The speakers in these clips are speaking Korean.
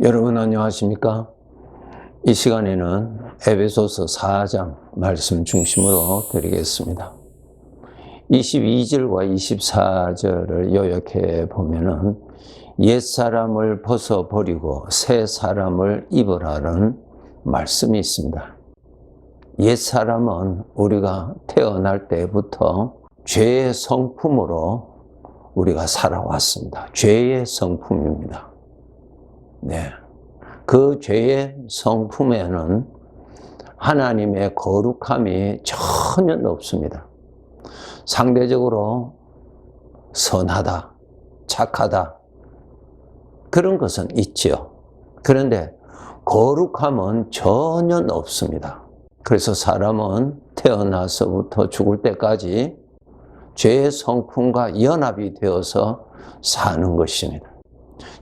여러분 안녕하십니까? 이 시간에는 에베소서 4장 말씀 중심으로 드리겠습니다. 22절과 24절을 요약해 보면은 옛사람을 벗어버리고 새 사람을 입으라는 말씀이 있습니다. 옛사람은 우리가 태어날 때부터 죄의 성품으로 우리가 살아왔습니다. 죄의 성품입니다. 네. 그 죄의 성품에는 하나님의 거룩함이 전혀 없습니다. 상대적으로 선하다, 착하다, 그런 것은 있죠. 그런데 거룩함은 전혀 없습니다. 그래서 사람은 태어나서부터 죽을 때까지 죄의 성품과 연합이 되어서 사는 것입니다.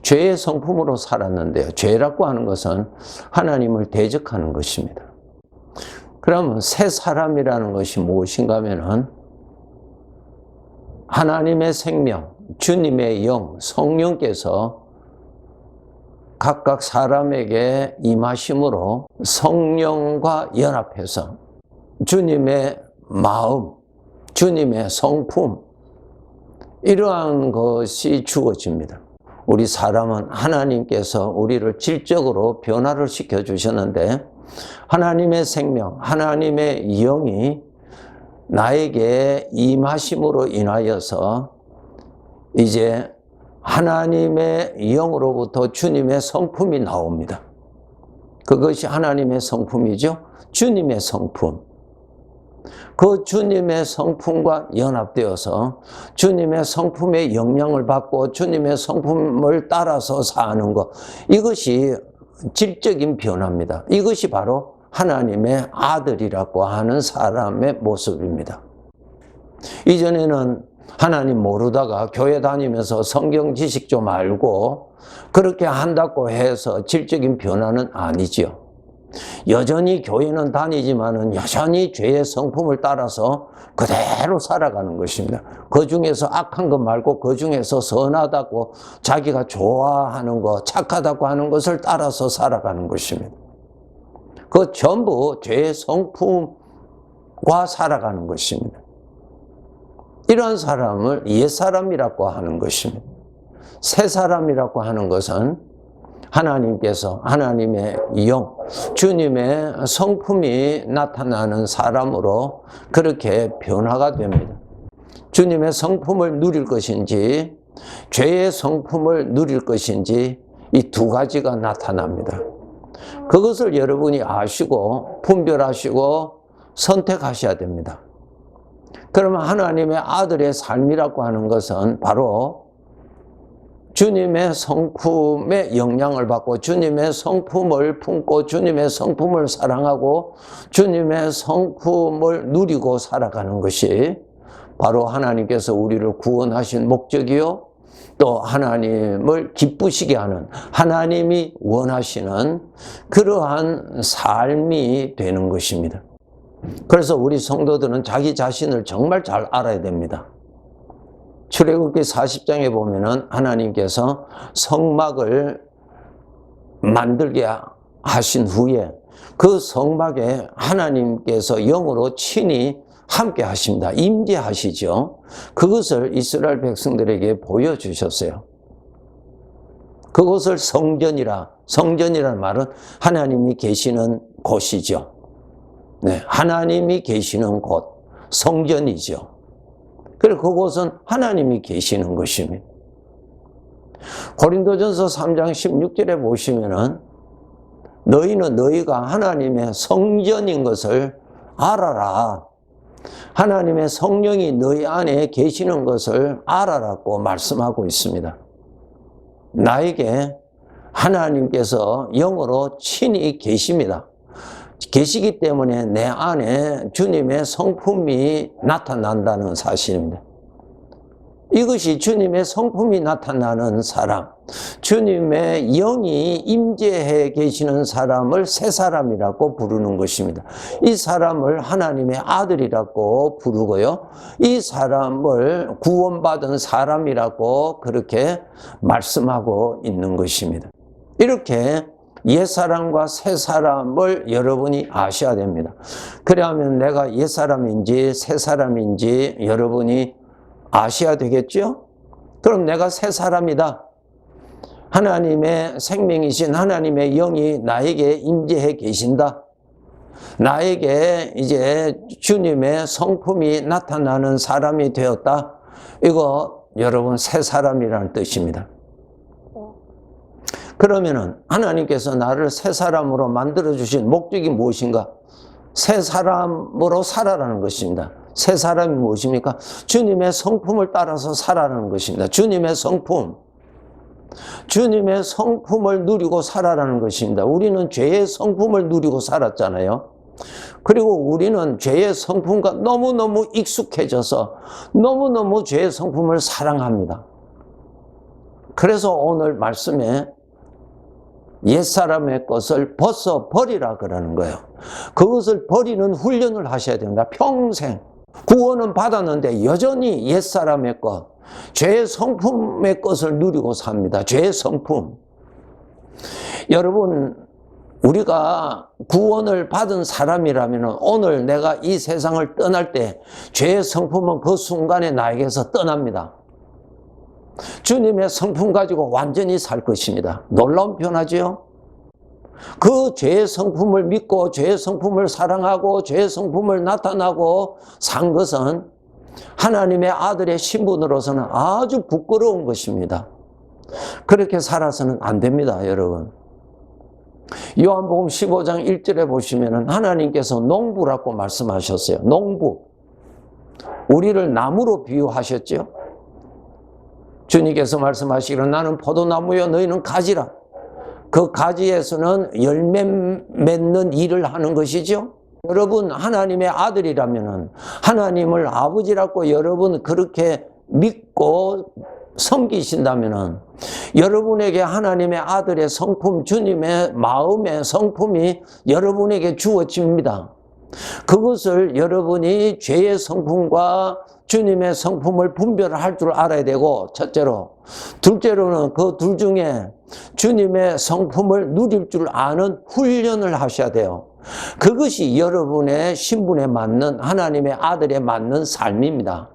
죄의 성품으로 살았는데요. 죄라고 하는 것은 하나님을 대적하는 것입니다. 그러면 새 사람이라는 것이 무엇인가 하면은 하나님의 생명, 주님의 영, 성령께서 각각 사람에게 임하심으로 성령과 연합해서 주님의 마음, 주님의 성품, 이러한 것이 주어집니다. 우리 사람은 하나님께서 우리를 질적으로 변화를 시켜주셨는데 하나님의 생명, 하나님의 영이 나에게 임하심으로 인하여서 이제 하나님의 영으로부터 주님의 성품이 나옵니다. 그것이 하나님의 성품이죠. 주님의 성품. 그 주님의 성품과 연합되어서 주님의 성품의 영향을 받고 주님의 성품을 따라서 사는 것, 이것이 질적인 변화입니다. 이것이 바로 하나님의 아들이라고 하는 사람의 모습입니다. 이전에는 하나님 모르다가 교회 다니면서 성경 지식 좀 알고 그렇게 한다고 해서 질적인 변화는 아니죠. 여전히 교회는 다니지만은 여전히 죄의 성품을 따라서 그대로 살아가는 것입니다. 그 중에서 악한 것 말고 그 중에서 선하다고 자기가 좋아하는 것, 착하다고 하는 것을 따라서 살아가는 것입니다. 그 전부 죄의 성품과 살아가는 것입니다. 이런 사람을 옛사람이라고 하는 것입니다. 새 사람이라고 하는 것은 하나님께서 하나님의 영, 주님의 성품이 나타나는 사람으로 그렇게 변화가 됩니다. 주님의 성품을 누릴 것인지 죄의 성품을 누릴 것인지 이 두 가지가 나타납니다. 그것을 여러분이 아시고 분별하시고 선택하셔야 됩니다. 그러면 하나님의 아들의 삶이라고 하는 것은 바로 주님의 성품의 영향을 받고 주님의 성품을 품고 주님의 성품을 사랑하고 주님의 성품을 누리고 살아가는 것이 바로 하나님께서 우리를 구원하신 목적이요, 또 하나님을 기쁘시게 하는, 하나님이 원하시는 그러한 삶이 되는 것입니다. 그래서 우리 성도들은 자기 자신을 정말 잘 알아야 됩니다. 출애굽기 40장에 보면은 하나님께서 성막을 만들게 하신 후에 그 성막에 하나님께서 영으로 친히 함께 하십니다. 임재하시죠. 그것을 이스라엘 백성들에게 보여주셨어요. 그것을 성전이라는 말은 하나님이 계시는 곳이죠. 네, 하나님이 계시는 곳, 성전이죠. 그리고 그곳은 하나님이 계시는 것입니다. 고린도전서 3장 16절에 보시면은 너희는 너희가 하나님의 성전인 것을 알아라. 하나님의 성령이 너희 안에 계시는 것을 알아라고 말씀하고 있습니다. 나에게 하나님께서 영으로 친히 계십니다. 계시기 때문에 내 안에 주님의 성품이 나타난다는 사실입니다. 이것이 주님의 성품이 나타나는 사람, 주님의 영이 임재해 계시는 사람을 새 사람이라고 부르는 것입니다. 이 사람을 하나님의 아들이라고 부르고요, 이 사람을 구원받은 사람이라고 그렇게 말씀하고 있는 것입니다. 이렇게 옛사람과 새사람을 여러분이 아셔야 됩니다. 그래야면 내가 옛사람인지 새사람인지 여러분이 아셔야 되겠죠? 그럼 내가 새사람이다. 하나님의 생명이신 하나님의 영이 나에게 임재해 계신다. 나에게 이제 주님의 성품이 나타나는 사람이 되었다. 이거 여러분 새 사람이라는 뜻입니다. 그러면은 하나님께서 나를 새 사람으로 만들어 주신 목적이 무엇인가? 새 사람으로 살아라는 것입니다. 새 사람이 무엇입니까? 주님의 성품을 따라서 살아라는 것입니다. 주님의 성품. 주님의 성품을 누리고 살아라는 것입니다. 우리는 죄의 성품을 누리고 살았잖아요. 그리고 우리는 죄의 성품과 너무너무 익숙해져서 너무너무 죄의 성품을 사랑합니다. 그래서 오늘 말씀에 옛사람의 것을 벗어버리라 그러는 거예요. 그것을 버리는 훈련을 하셔야 됩니다. 평생. 구원은 받았는데 여전히 옛사람의 것, 죄의 성품의 것을 누리고 삽니다. 죄의 성품. 여러분, 우리가 구원을 받은 사람이라면 오늘 내가 이 세상을 떠날 때 죄의 성품은 그 순간에 나에게서 떠납니다. 주님의 성품 가지고 완전히 살 것입니다. 놀라운 변화지요? 그 죄의 성품을 믿고 죄의 성품을 사랑하고 죄의 성품을 나타나고 산 것은 하나님의 아들의 신분으로서는 아주 부끄러운 것입니다. 그렇게 살아서는 안 됩니다, 여러분. 요한복음 15장 1절에 보시면은 하나님께서 농부라고 말씀하셨어요. 농부. 우리를 나무로 비유하셨죠. 주님께서 말씀하시기를 나는 포도나무여 너희는 가지라. 그 가지에서는 열매 맺는 일을 하는 것이죠. 여러분 하나님의 아들이라면은 하나님을 아버지라고 여러분 그렇게 믿고 섬기신다면은 여러분에게 하나님의 아들의 성품, 주님의 마음의 성품이 여러분에게 주어집니다. 그것을 여러분이 죄의 성품과 주님의 성품을 분별할 줄 알아야 되고, 첫째로. 둘째로는 그 둘 중에 주님의 성품을 누릴 줄 아는 훈련을 하셔야 돼요. 그것이 여러분의 신분에 맞는 하나님의 아들에 맞는 삶입니다.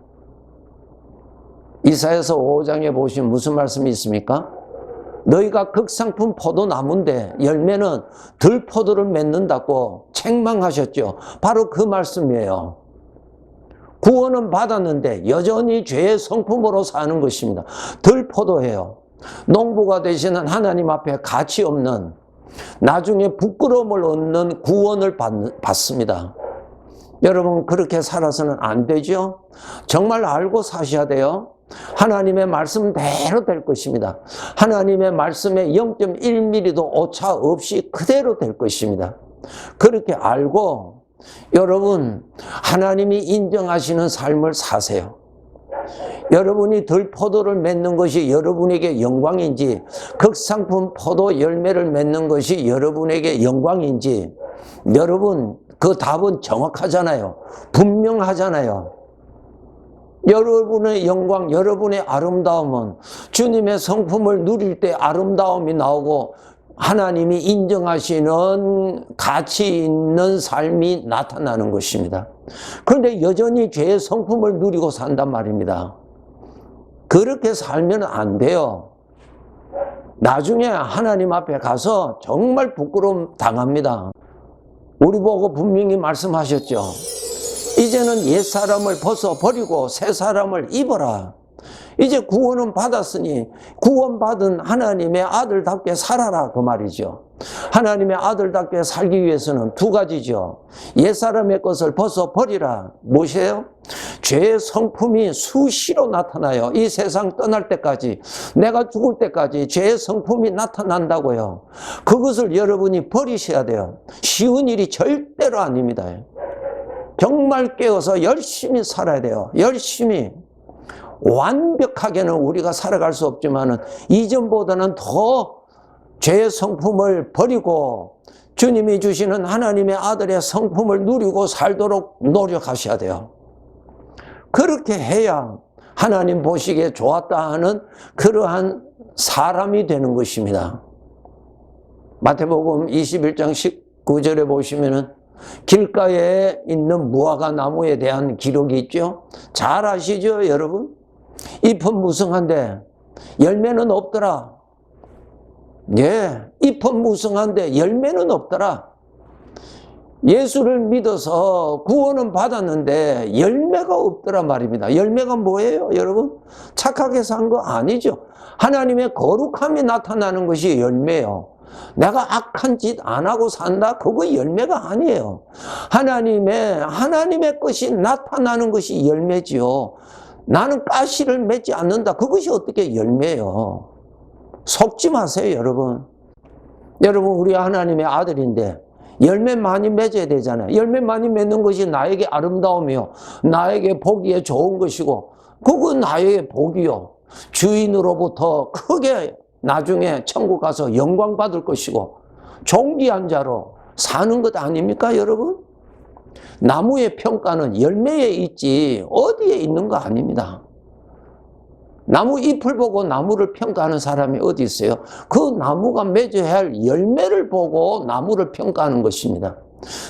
이사야서 5장에 보시면 무슨 말씀이 있습니까? 너희가 극상품 포도나무인데 열매는 들포도를 맺는다고 책망하셨죠. 바로 그 말씀이에요. 구원은 받았는데 여전히 죄의 성품으로 사는 것입니다. 들포도예요. 농부가 되시는 하나님 앞에 가치 없는, 나중에 부끄러움을 얻는 구원을 받습니다. 여러분 그렇게 살아서는 안 되죠? 정말 알고 사셔야 돼요. 하나님의 말씀대로 될 것입니다. 하나님의 말씀에 0.1mm도 오차 없이 그대로 될 것입니다. 그렇게 알고 여러분 하나님이 인정하시는 삶을 사세요. 여러분이 들포도를 맺는 것이 여러분에게 영광인지, 극상품 포도 열매를 맺는 것이 여러분에게 영광인지, 여러분 그 답은 정확하잖아요. 분명하잖아요. 여러분의 영광, 여러분의 아름다움은 주님의 성품을 누릴 때 아름다움이 나오고 하나님이 인정하시는 가치 있는 삶이 나타나는 것입니다. 그런데 여전히 죄의 성품을 누리고 산단 말입니다. 그렇게 살면 안 돼요. 나중에 하나님 앞에 가서 정말 부끄러움 당합니다. 우리 보고 분명히 말씀하셨죠. 이제는 옛사람을 벗어버리고 새사람을 입어라. 이제 구원은 받았으니 구원받은 하나님의 아들답게 살아라 그 말이죠. 하나님의 아들답게 살기 위해서는 두 가지죠. 옛사람의 것을 벗어버리라. 무엇이에요? 죄의 성품이 수시로 나타나요. 이 세상 떠날 때까지, 내가 죽을 때까지 죄의 성품이 나타난다고요. 그것을 여러분이 버리셔야 돼요. 쉬운 일이 절대로 아닙니다. 정말 깨어서 열심히 살아야 돼요. 열심히. 완벽하게는 우리가 살아갈 수 없지만은 이전보다는 더 죄의 성품을 버리고 주님이 주시는 하나님의 아들의 성품을 누리고 살도록 노력하셔야 돼요. 그렇게 해야 하나님 보시기에 좋았다 하는 그러한 사람이 되는 것입니다. 마태복음 21장 19절에 보시면은 길가에 있는 무화과 나무에 대한 기록이 있죠. 잘 아시죠, 여러분? 잎은 무성한데 열매는 없더라. 예, 잎은 무성한데 열매는 없더라. 예수를 믿어서 구원은 받았는데 열매가 없더라 말입니다. 열매가 뭐예요, 여러분? 착하게 산 거 아니죠. 하나님의 거룩함이 나타나는 것이 열매예요. 내가 악한 짓 안 하고 산다? 그거 열매가 아니에요. 하나님의 것이 나타나는 것이 열매지요. 나는 가시를 맺지 않는다. 그것이 어떻게 열매예요? 속지 마세요, 여러분. 여러분, 우리 하나님의 아들인데 열매 많이 맺어야 되잖아요. 열매 많이 맺는 것이 나에게 아름다움이요, 나에게 보기에 좋은 것이고, 그건 나에게 복이요, 주인으로부터 크게 나중에 천국 가서 영광 받을 것이고 존귀한 자로 사는 것 아닙니까, 여러분? 나무의 평가는 열매에 있지 어디에 있는 거 아닙니다. 나무 잎을 보고 나무를 평가하는 사람이 어디 있어요? 그 나무가 맺어야 할 열매를 보고 나무를 평가하는 것입니다.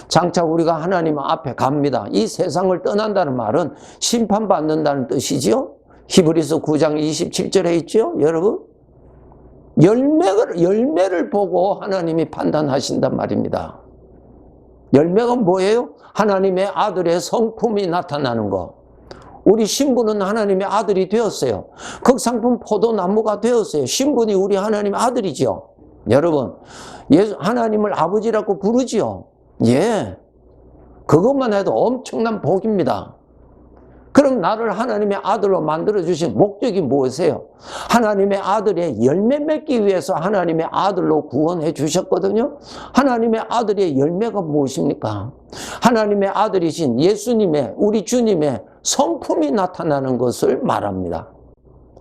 장차 우리가 하나님 앞에 갑니다. 이 세상을 떠난다는 말은 심판받는다는 뜻이지요. 히브리서 9장 27절에 있죠, 여러분? 열매를 보고 하나님이 판단하신단 말입니다. 열매가 뭐예요? 하나님의 아들의 성품이 나타나는 것. 우리 신부는 하나님의 아들이 되었어요. 극상품 포도나무가 되었어요. 신부는 우리 하나님의 아들이죠. 여러분, 하나님을 아버지라고 부르지요. 예, 그것만 해도 엄청난 복입니다. 그럼 나를 하나님의 아들로 만들어주신 목적이 무엇이에요? 하나님의 아들의 열매 맺기 위해서 하나님의 아들로 구원해 주셨거든요. 하나님의 아들의 열매가 무엇입니까? 하나님의 아들이신 예수님의, 우리 주님의 성품이 나타나는 것을 말합니다.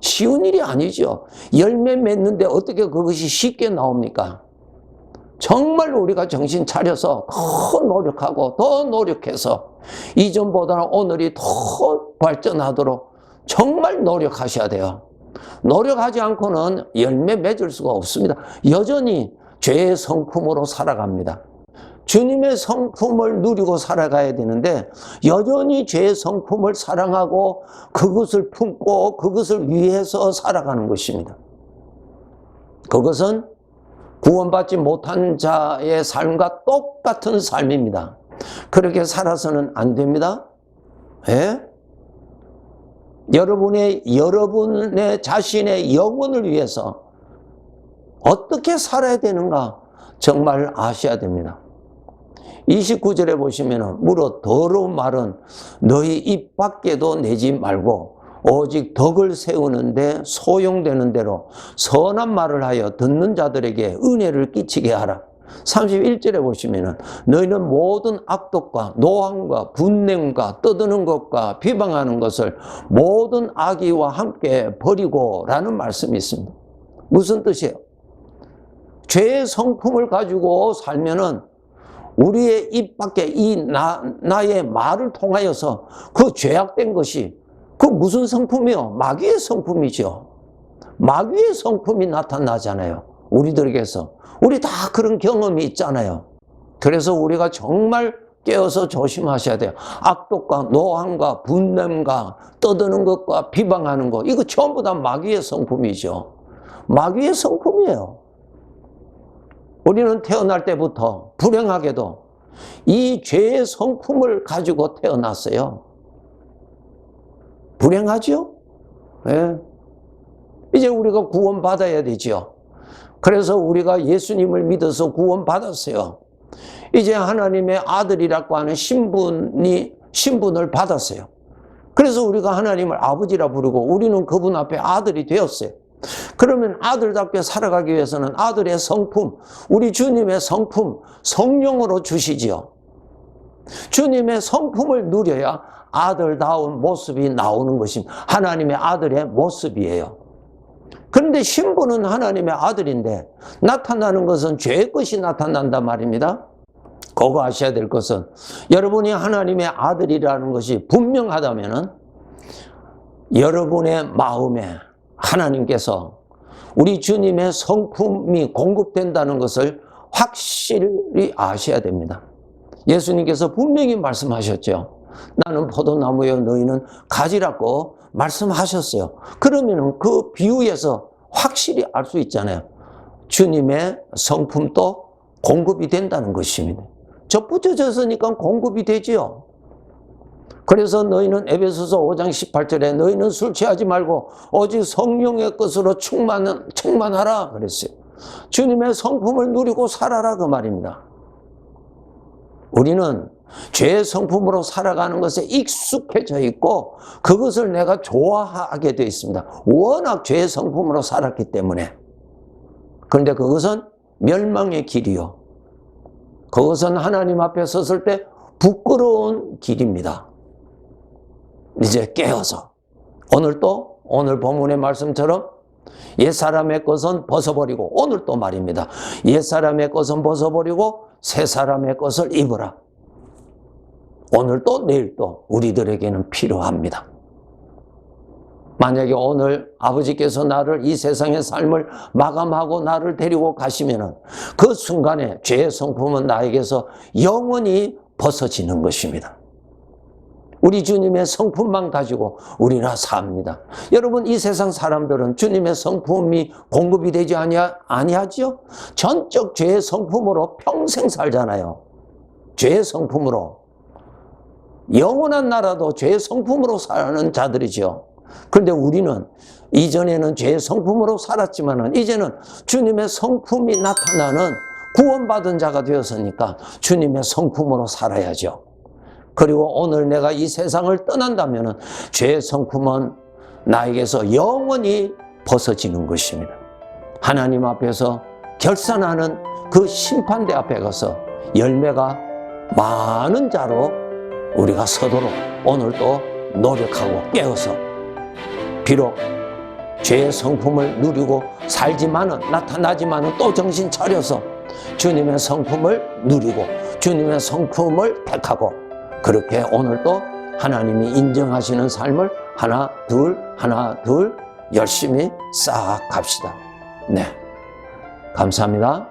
쉬운 일이 아니죠. 열매 맺는데 어떻게 그것이 쉽게 나옵니까? 정말 우리가 정신 차려서 더 노력하고 더 노력해서 이전보다는 오늘이 더 발전하도록 정말 노력하셔야 돼요. 노력하지 않고는 열매 맺을 수가 없습니다. 여전히 죄의 성품으로 살아갑니다. 주님의 성품을 누리고 살아가야 되는데 여전히 죄의 성품을 사랑하고 그것을 품고 그것을 위해서 살아가는 것입니다. 그것은 구원받지 못한 자의 삶과 똑같은 삶입니다. 그렇게 살아서는 안 됩니다. 예? 여러분의 자신의 영혼을 위해서 어떻게 살아야 되는가 정말 아셔야 됩니다. 29절에 보시면 무릇 더러운 말은 너희 입 밖에도 내지 말고 오직 덕을 세우는데 소용되는 대로 선한 말을 하여 듣는 자들에게 은혜를 끼치게 하라. 31절에 보시면 너희는 모든 악독과 노함과 분냄과 떠드는 것과 비방하는 것을 모든 악의와 함께 버리고 라는 말씀이 있습니다. 무슨 뜻이에요? 죄의 성품을 가지고 살면은 우리의 입 밖에 나의 말을 통하여서 그 죄악된 것이 그 무슨 성품이요? 마귀의 성품이죠. 마귀의 성품이 나타나잖아요. 우리들에게서. 우리 다 그런 경험이 있잖아요. 그래서 우리가 정말 깨어서 조심하셔야 돼요. 악독과 노함과 분냄과 떠드는 것과 비방하는 것, 이거 전부 다 마귀의 성품이죠. 마귀의 성품이에요. 우리는 태어날 때부터 불행하게도 이 죄의 성품을 가지고 태어났어요. 불행하죠? 네. 이제 우리가 구원받아야 되죠. 그래서 우리가 예수님을 믿어서 구원받았어요. 이제 하나님의 아들이라고 하는 신분을 받았어요. 그래서 우리가 하나님을 아버지라 부르고 우리는 그분 앞에 아들이 되었어요. 그러면 아들답게 살아가기 위해서는 아들의 성품, 우리 주님의 성품, 성령으로 주시지요. 주님의 성품을 누려야 아들다운 모습이 나오는 것입니다. 하나님의 아들의 모습이에요. 그런데 신부는 하나님의 아들인데 나타나는 것은 죄의 것이 나타난단 말입니다. 그거 아셔야 될 것은 여러분이 하나님의 아들이라는 것이 분명하다면 여러분의 마음에 하나님께서 우리 주님의 성품이 공급된다는 것을 확실히 아셔야 됩니다. 예수님께서 분명히 말씀하셨죠. 나는 포도나무여 너희는 가지라고 말씀하셨어요. 그러면 그 비유에서 확실히 알 수 있잖아요. 주님의 성품도 공급이 된다는 것입니다. 접붙여졌으니까 공급이 되지요. 그래서 너희는 에베소서 5장 18절에 너희는 술 취하지 말고 오직 성령의 것으로 충만하라 그랬어요. 주님의 성품을 누리고 살아라 그 말입니다. 우리는 죄의 성품으로 살아가는 것에 익숙해져 있고 그것을 내가 좋아하게 되어 있습니다. 워낙 죄의 성품으로 살았기 때문에. 그런데 그것은 멸망의 길이요. 그것은 하나님 앞에 섰을 때 부끄러운 길입니다. 이제 깨어서 오늘 본문의 말씀처럼 옛사람의 것은 벗어버리고 오늘 또 말입니다. 옛사람의 것은 벗어버리고 새사람의 것을 입으라. 오늘 또 내일 또 우리들에게는 필요합니다. 만약에 오늘 아버지께서 나를 이 세상의 삶을 마감하고 나를 데리고 가시면은 그 순간에 죄의 성품은 나에게서 영원히 벗어지는 것입니다. 우리 주님의 성품만 가지고 우리는 삽니다. 여러분, 이 세상 사람들은 주님의 성품이 공급이 되지 아니하지요? 전적 죄의 성품으로 평생 살잖아요. 죄의 성품으로. 영원한 나라도 죄의 성품으로 사는 자들이죠. 그런데 우리는 이전에는 죄의 성품으로 살았지만 이제는 주님의 성품이 나타나는 구원받은 자가 되었으니까 주님의 성품으로 살아야죠. 그리고 오늘 내가 이 세상을 떠난다면 죄의 성품은 나에게서 영원히 벗어지는 것입니다. 하나님 앞에서 결산하는 그 심판대 앞에 가서 열매가 많은 자로 우리가 서도록 오늘도 노력하고 깨어서 비록 죄의 성품을 누리고 나타나지만은 또 정신 차려서 주님의 성품을 누리고 주님의 성품을 택하고 그렇게 오늘도 하나님이 인정하시는 삶을 하나 둘 열심히 싹 갑시다. 네, 감사합니다.